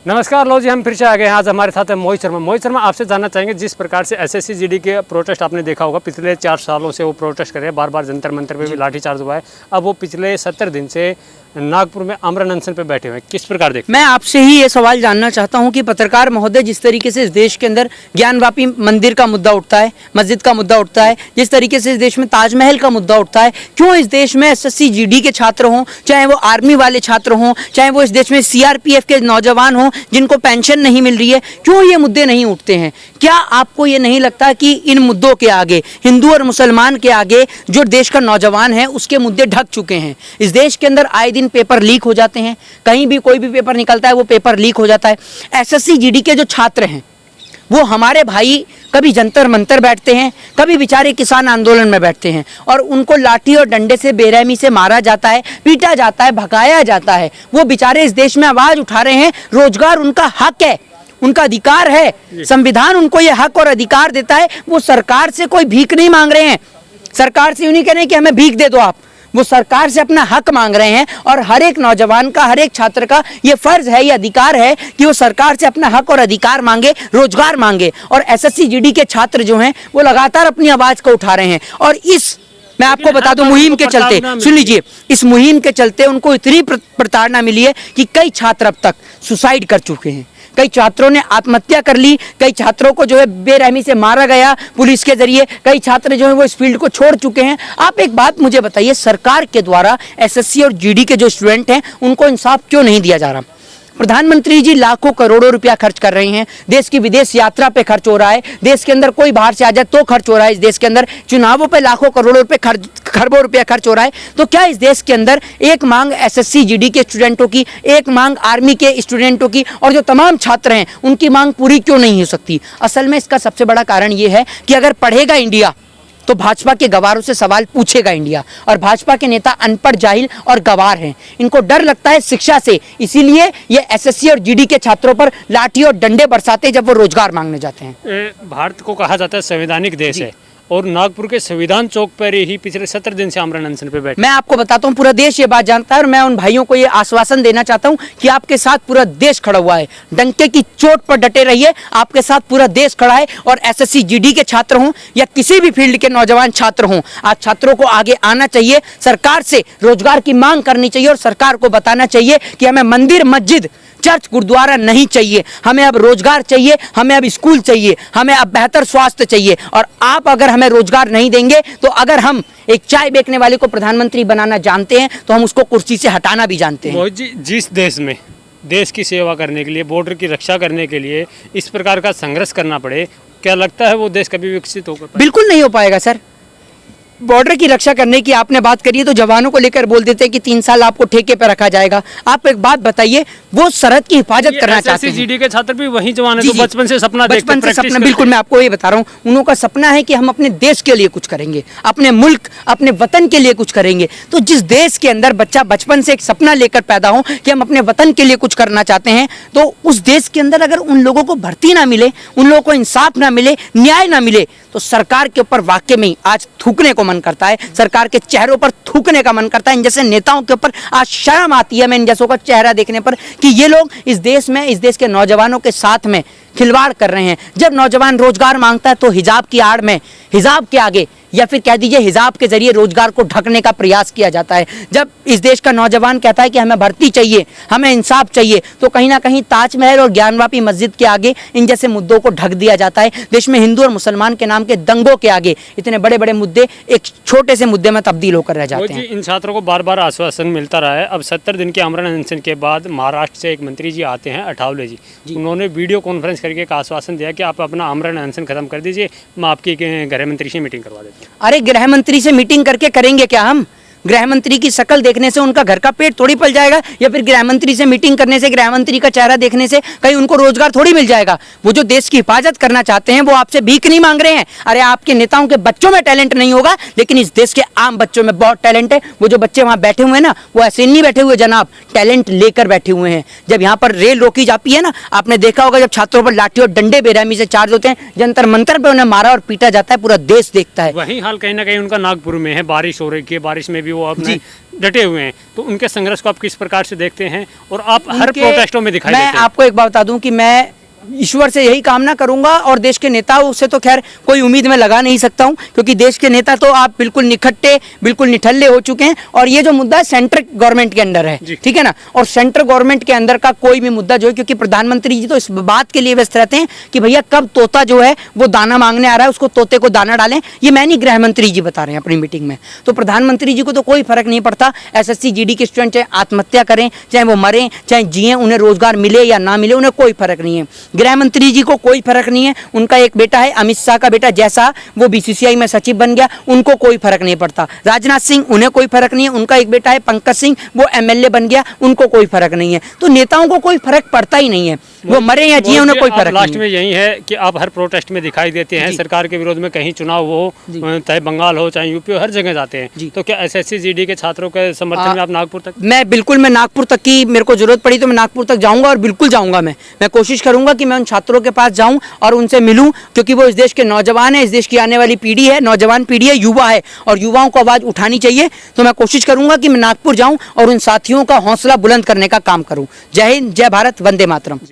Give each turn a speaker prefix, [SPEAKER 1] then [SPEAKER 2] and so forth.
[SPEAKER 1] नमस्कार लो जी, हम फिर से आ गए हैं। आज हमारे साथ है मोहित शर्मा। मोहित शर्मा, आपसे जानना चाहेंगे, जिस प्रकार से एसएससी जीडी के प्रोटेस्ट आपने देखा होगा, पिछले 4 सालों से वो प्रोटेस्ट कर रहे हैं, बार बार जंतर मंतर पे भी लाठीचार्ज हुआ है। अब वो पिछले 70 दिन से नागपुर में आमरण अनशन पे बैठे हुए हैं, किस प्रकार देखते
[SPEAKER 2] मैं आपसे ही ये सवाल जानना चाहता हूं कि पत्रकार महोदय, जिस तरीके से इस देश के अंदर ज्ञानवापी मंदिर का मुद्दा उठता है, मस्जिद का मुद्दा उठता है, जिस तरीके से इस देश में ताजमहल का मुद्दा उठता है, क्यों इस देश में एसएससी जीडी के छात्र हों, चाहे वो आर्मी वाले छात्र हों, चाहे वो इस देश में सीआरपीएफ के नौजवान हों जिनको पेंशन नहीं मिल रही है, क्यों ये मुद्दे नहीं उठते हैं? क्या आपको ये नहीं लगता कि इन मुद्दों के आगे, हिंदू और मुसलमान के आगे, जो देश का नौजवान है उसके मुद्दे ढक चुके हैं? इस देश के अंदर आए दिन पेपर लीक हो जाते हैं, कहीं भी कोई भी पेपर निकलता है वो पेपर लीक हो जाता है। एसएससी जीडी के जो छात्र हैं वो हमारे भाई कभी जंतर मंतर बैठते हैं, कभी बेचारे किसान आंदोलन में बैठते हैं और उनको लाठी और डंडे से बेरहमी से मारा जाता है, पीटा जाता है, भगाया जाता है। वो बेचारे इस देश में आवाज उठा रहे हैं, रोजगार उनका हक है, उनका अधिकार है, संविधान उनको ये हक और अधिकार देता है। वो सरकार से कोई भीख नहीं मांग रहे हैं, सरकार से यूं नहीं कह रहे हैं कि हमें भीख दे दो आप, वो सरकार से अपना हक मांग रहे हैं। और हर एक नौजवान का, हर एक छात्र का ये फर्ज है, ये अधिकार है कि वो सरकार से अपना हक और अधिकार मांगे, रोजगार मांगे। और एसएससी जीडी के छात्र जो हैं वो लगातार अपनी आवाज को उठा रहे हैं। और मैं आपको बता दूं, मुहिम के चलते, सुन लीजिए, इस मुहिम के चलते उनको इतनी प्रताड़ना मिली है कि कई छात्र अब तक सुसाइड कर चुके हैं, कई छात्रों ने आत्महत्या कर ली, कई छात्रों को जो है बेरहमी से मारा गया पुलिस के जरिए, कई छात्र जो है वो इस फील्ड को छोड़ चुके हैं। आप एक बात मुझे बताइए, सरकार के द्वारा एसएससी और जीडी के जो स्टूडेंट हैं उनको इंसाफ क्यों नहीं दिया जा रहा? प्रधानमंत्री जी लाखों करोड़ों रुपया खर्च कर रहे हैं, देश की विदेश यात्रा पे खर्च हो रहा है, देश के अंदर कोई बाहर से आ जाए तो खर्च हो रहा है, इस देश के अंदर चुनावों पे लाखों करोड़ों रुपए खरबों रुपया खर्च हो रहा है। तो क्या इस देश के अंदर एक मांग एसएससी जीडी के स्टूडेंटों की, एक मांग आर्मी के स्टूडेंटों की और जो तमाम छात्र हैं उनकी मांग पूरी क्यों नहीं हो सकती? असल में इसका सबसे बड़ा कारण ये है कि अगर पढ़ेगा इंडिया तो भाजपा के गवारों से सवाल पूछेगा इंडिया। और भाजपा के नेता अनपढ़, जाहिल और गवार हैं, इनको डर लगता है शिक्षा से, इसीलिए ये एसएससी और जीडी के छात्रों पर लाठी और डंडे बरसाते जब वो रोजगार मांगने जाते हैं।
[SPEAKER 1] भारत को कहा जाता है संवैधानिक देश है, और नागपुर के संविधान चौक पर ही पिछले 70 दिन से आमरण अनशन पे बैठे।
[SPEAKER 2] मैं आपको बताता हूं, पूरा देश ये बात जानता है और मैं उन भाइयों को ये आश्वासन देना चाहता हूं कि आपके साथ पूरा देश खड़ा हुआ है। डंके की चोट पर डटे रहिए, आपके साथ पूरा देश खड़ा है। और एसएससी जीडी के छात्र हों या किसी भी फील्ड के नौजवान छात्र हों, आज छात्रों को आगे आना चाहिए, सरकार से रोजगार की मांग करनी चाहिए और सरकार को बताना चाहिए कि हमें मंदिर, मस्जिद, चर्च, गुरुद्वारा नहीं चाहिए, हमें अब रोजगार चाहिए, हमें अब स्कूल चाहिए, हमें अब बेहतर स्वास्थ्य चाहिए। और आप अगर हमें रोजगार नहीं देंगे तो अगर हम एक चाय बेचने वाले को प्रधानमंत्री बनाना जानते हैं तो हम उसको कुर्सी से हटाना भी जानते हैं।
[SPEAKER 1] मोहित जी, जिस देश में देश की सेवा करने के लिए, बॉर्डर की रक्षा करने के लिए इस प्रकार का संघर्ष करना पड़े, क्या लगता है वो देश कभी विकसित होगा?
[SPEAKER 2] बिल्कुल नहीं हो पाएगा सर। बॉर्डर की रक्षा करने की आपने बात करी है तो जवानों को लेकर बोल देते हैं कि 3 साल आपको ठेके पर रखा जाएगा। आप एक बात बताइए, वो सरहद की हिफाजत करना चाहते हैं।
[SPEAKER 1] जीडी के छात्र भी वही जवान है जो बचपन से सपना देखते हैं,
[SPEAKER 2] सपना, बिल्कुल मैं आपको ये बता रहा हूँ, उन्हों का सपना है कि हम अपने देश के लिए कुछ करेंगे, अपने मुल्क, अपने वतन के लिए कुछ करेंगे। तो जिस देश के अंदर बच्चा बचपन से एक सपना लेकर पैदा हो कि हम अपने वतन के लिए कुछ करना चाहते हैं, तो उस देश के अंदर अगर उन लोगों को भर्ती ना मिले, उन लोगों को इंसाफ ना मिले, न्याय ना मिले, तो सरकार के ऊपर वाकई में आज थूकने को मन करता है, सरकार के चेहरों पर थूकने का मन करता है। इन जैसे नेताओं के ऊपर आज शर्म आती है मैं इन जैसों का चेहरा देखने पर कि ये लोग इस देश में, इस देश के नौजवानों के साथ में खिलवाड़ कर रहे हैं। जब नौजवान रोजगार मांगता है तो हिजाब की आड़ में, हिजाब के आगे, या फिर कह दीजिए हिजाब के जरिए रोजगार को ढकने का प्रयास किया जाता है। जब इस देश का नौजवान कहता है कि हमें भर्ती चाहिए, हमें इंसाफ चाहिए, तो कहीं ना कहीं ताजमहल और ज्ञानवापी मस्जिद के आगे इन जैसे मुद्दों को ढक दिया जाता है। देश में हिंदू और मुसलमान के नाम के दंगों के आगे इतने बड़े बड़े मुद्दे एक छोटे से मुद्दे में तब्दील होकर रह जाते हैं।
[SPEAKER 1] इन छात्रों को बार बार आश्वासन मिलता रहा है। अब 70 दिन के आमरण अनशन के बाद महाराष्ट्र से एक मंत्री जी आते हैं, अठावले जी, उन्होंने वीडियो कॉन्फ्रेंस करके एक आश्वासन दिया कि आप अपना आमरण अनशन खत्म कर दीजिए, मैं आपकी गृह मंत्री से मीटिंग करवा देता हूँ।
[SPEAKER 2] अरे गृह मंत्री से मीटिंग करके करेंगे क्या हम? गृह मंत्री की शक्ल देखने से उनका घर का पेट थोड़ी पल जाएगा, या फिर गृह मंत्री से मीटिंग करने से, गृह मंत्री का चेहरा देखने से कहीं उनको रोजगार थोड़ी मिल जाएगा। वो जो देश की हिफाजत करना चाहते हैं वो आपसे भीख नहीं मांग रहे हैं। अरे आपके नेताओं के बच्चों में टैलेंट नहीं होगा, लेकिन इस देश के आम बच्चों में बहुत टैलेंट है। वो जो बच्चे वहां बैठे हुए हैं ना, वो ऐसे नहीं बैठे हुए जनाब, टैलेंट लेकर बैठे हुए हैं। जब यहाँ पर रेल रोकी जाती है ना, आपने देखा होगा जब छात्रों पर लाठी और डंडे बेरहमी से चार्ज होते हैं, जंतर मंतर पे उन्हें मारा और पीटा जाता है, पूरा देश देखता है।
[SPEAKER 1] वही हाल कहीं ना कहीं उनका नागपुर में है। बारिश हो रही है, बारिश में भी वो अपने डटे हुए हैं, तो उनके संघर्ष को आप किस प्रकार से देखते हैं और आप हर
[SPEAKER 2] उनके-
[SPEAKER 1] प्रोटेस्टों में दिखाई
[SPEAKER 2] मैं
[SPEAKER 1] देते हैं?
[SPEAKER 2] आपको एक बात बता दूं कि मैं ईश्वर से यही कामना करूंगा और देश के नेताओं से तो खैर कोई उम्मीद मैं लगा नहीं सकता हूं, क्योंकि देश के नेता तो आप बिल्कुल निखट्टे, बिल्कुल निठल्ले हो चुके हैं। और ये जो मुद्दा है सेंट्रल गवर्नमेंट के अंदर है, ठीक है ना, और सेंट्रल गवर्नमेंट के अंदर का कोई भी मुद्दा जो है, क्योंकि प्रधानमंत्री जी तो इस बात के लिए व्यस्त रहते हैं कि भैया कब तोता जो है वो दाना मांगने आ रहा है, उसको तोते को दाना डालें। ये मैं नहीं, गृह मंत्री जी बता रहे हैं अपनी मीटिंग में। तो प्रधानमंत्री जी को तो कोई फर्क नहीं पड़ता, SSC GD के स्टूडेंट चाहे आत्महत्या करें, चाहे वो मरें, चाहे जिए, उन्हें रोजगार मिले या ना मिले, उन्हें कोई फर्क नहीं है। गृह मंत्री जी को कोई फर्क नहीं है। उनका एक बेटा है अमित शाह का बेटा, जैसा वो BCCI में सचिव बन गया, उनको कोई फर्क नहीं पड़ता। राजनाथ सिंह, उन्हें कोई फर्क नहीं है। उनका एक बेटा है पंकज सिंह, वो MLA बन गया, उनको कोई फर्क नहीं है। तो नेताओं को कोई फर्क पड़ता ही नहीं है, वो मरे या जिए, उन्हें कोई फर्क
[SPEAKER 1] लास्ट
[SPEAKER 2] नहीं
[SPEAKER 1] में यही है कि आप हर प्रोटेस्ट में दिखाई देते हैं, सरकार के विरोध में, कहीं चुनाव हो, चाहे बंगाल हो चाहे यूपी हो, हर जगह जाते हैं। तो क्या SSC GD के छात्रों के समर्थन में आप नागपुर तक?
[SPEAKER 2] मैं नागपुर तक की, मेरे को जरूरत पड़ी तो मैं नागपुर तक जाऊंगा और बिल्कुल जाऊंगा। मैं कोशिश करूंगा कि मैं उन छात्रों के पास जाऊं और उनसे मिलूं, क्योंकि वो इस देश के नौजवान है, इस देश की आने वाली पीढ़ी है, नौजवान पीढ़ी है, युवा है, और युवाओं को आवाज उठानी चाहिए। तो मैं कोशिश करूंगा कि मैं नागपुर जाऊं और उन साथियों का हौसला बुलंद करने का काम करूं। जय हिंद, जय भारत, वंदे मातरम।